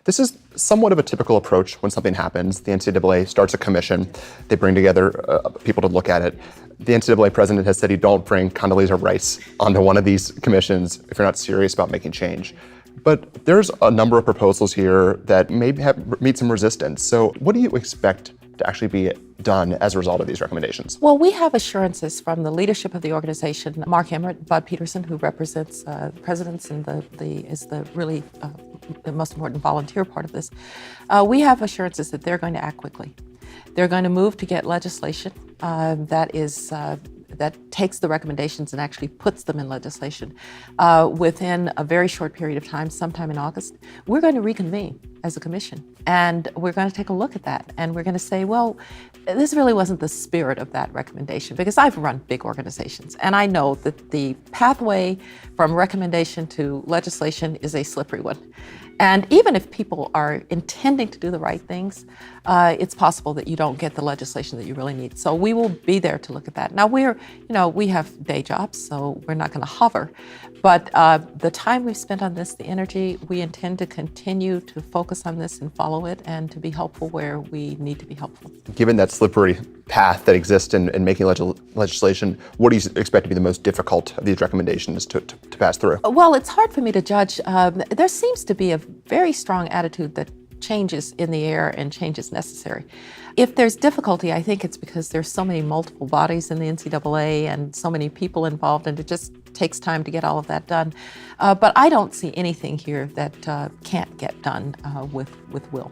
This is somewhat of a typical approach when something happens. The NCAA starts a commission. They bring together people to look at it. The NCAA president has said you don't bring Condoleezza Rice onto one of these commissions if you're not serious about making change. But there's a number of proposals here that may meet some resistance. So what do you expect to actually be done as a result of these recommendations? Well, we have assurances from the leadership of the organization, Mark Emmert, Bud Peterson, who represents the presidents and is the really the most important volunteer part of this. We have assurances that they're going to act quickly. They're going to move to get legislation that takes the recommendations and actually puts them in legislation within a very short period of time, sometime in August. We're going to reconvene as a commission, and we're going to take a look at that, and we're going to say, well, this really wasn't the spirit of that recommendation, because I've run big organizations, and I know that the pathway from recommendation to legislation is a slippery one. And even if people are intending to do the right things, it's possible that you don't get the legislation that you really need. So we will be there to look at that. Now we have day jobs, so we're not going to hover. But the time we've spent on this, the energy, we intend to continue to focus on this and follow it and to be helpful where we need to be helpful. Given that slippery path that exists in making legislation, what do you expect to be the most difficult of these recommendations to pass through? Well, it's hard for me to judge. There seems to be a very strong attitude that change is in the air and change is necessary. If there's difficulty, I think it's because there's so many multiple bodies in the NCAA and so many people involved, and it just takes time to get all of that done. But I don't see anything here that can't get done with will.